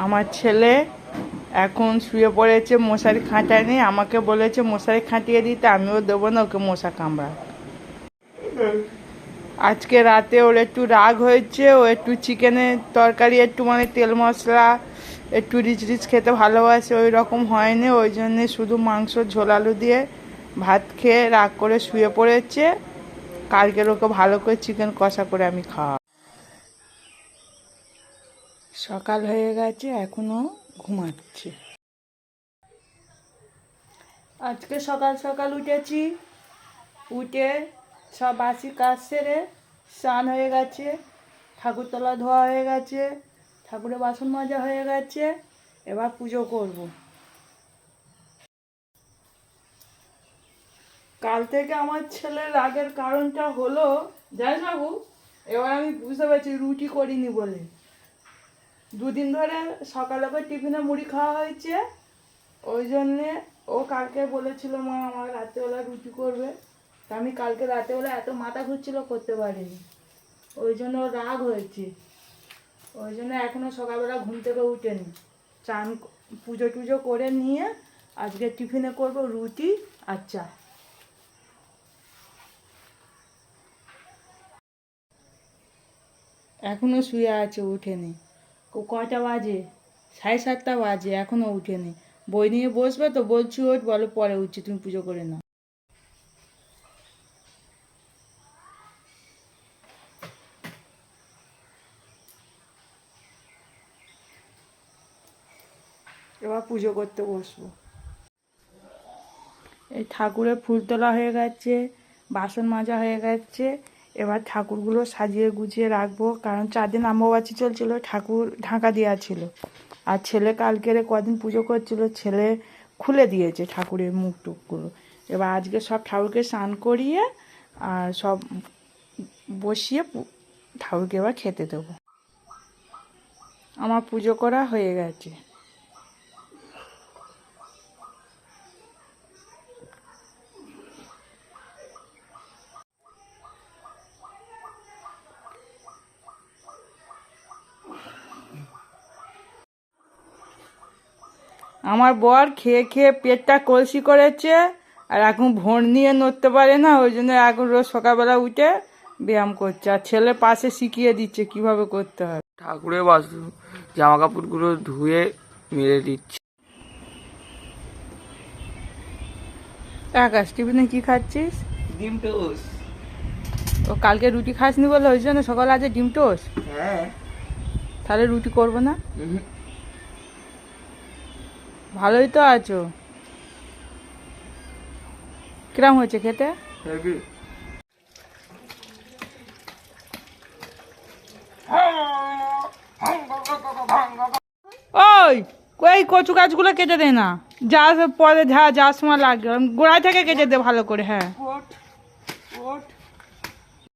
আমার ছেলে এখন শুয়ে পড়েছে, মশারি খাঁটায় নেই, আমাকে বলেছে মশারি খাঁটিয়ে দিতে, আমিও দেবো না, ওকে মশা কামড়া। আজকে রাতে ওর একটু রাগ হয়েছে, ও একটু চিকেনের তরকারি একটু মানে তেল মশলা একটু রিচ রিচ খেতে ভালোবাসে, ওই রকম হয়নি, ওই জন্যে শুধু মাংস ঝোল আলু দিয়ে ভাত খেয়ে রাগ করে শুয়ে পড়েছে। কালকের ওকে ভালো করে চিকেন কষা করে আমি খাওয়া। সকাল হয়ে গেছে, এখনো ঘুমাচ্ছে। আজকে সকাল সকাল উঠেছি, উঠে সব বাসি কাজ সেরে স্নান হয়ে গেছে, ঠাকুরতলা ধোয়া হয়ে গেছে, ঠাকুরের বাসন মাজা হয়ে গেছে, এবার পুজো করব। কাল থেকে আমার ছেলের রাগের কারণটা হলো জানিস বাবু, এবার আমি বুঝতে পারছি রুটি করিনি বলে। দুদিন ধরে সকালে করে টিফিনে মুড়ি খাওয়া হয়েছে, ওই জন্যে ও কালকে বলেছিল মা আমার রাত্রেবেলা রুটি করবে, তা আমি কালকে রাত্রেবেলা এত মাথা ঘুরছিল করতে পারিনি, ওই জন্য ওর রাগ হয়েছে। ওই জন্য এখনও সকালবেলা ঘুম থেকে উঠেনি, চান পুজো টুজো করে নিয়ে আজকে টিফিনে করব রুটি আর চা। এখনও শুয়ে আছে, উঠেনি। কয়টা বাজে? 7:30 বাজে, এখনও উঠেনি। বই নিয়ে বসবে তো, বলছি ওঠ, বলো পরে উঠছি, তুমি পুজো করে নাও। এবার পুজো করতে বসবো। এই ঠাকুরের ফুল তোলা হয়ে গেছে, বাসন মাজা হয়ে গেছে, এবার ঠাকুরগুলো সাজিয়ে গুছিয়ে রাখবো, কারণ 4 দিন অমাবাস্যা চলছিল, ঠাকুর ঢাকা দেওয়া ছিল। আর ছেলে কালকের কদিন পুজো করছিল, ছেলে খুলে দিয়েছে ঠাকুরের মুখ টুকগুলো। এবার আজকে সব ঠাকুরকে স্নান করিয়ে আর সব বসিয়ে ঠাকুরকে এবার খেতে দেবো। আমার পুজো করা হয়ে গেছে। আমার বর খেয়ে খেয়ে পেটটা কলসি করেছে, আর এখন ভোর নিয়ে নড়তে পারে না, ওই জন্য এখন রোজ সকালবেলা উঠে ব্যায়াম করছে, আর ছেলে পাশে শিখিয়ে দিচ্ছে কিভাবে করতে হয়। ঠাকুরের বাসন জামা কাপড়গুলো ধুয়ে মেলে দিচ্ছে। আকাশ, টিফিনে কি খাচ্ছিস? ডিম টোস্ট। ও কালকে রুটি খাসনি বলে ওই জন্য সকালে আজ ডিম টোস্ট? হ্যাঁ। তাহলে রুটি করবো না? ভালোই তো আছো। কিরম হয়েছে খেতে? হেভি। ওই ওই কচু গাছগুলো কেটে দে না, যা পরে যাওয়ার সময় লাগবে, গোড়া থেকে কেটে দে ভালো করে। হ্যাঁ।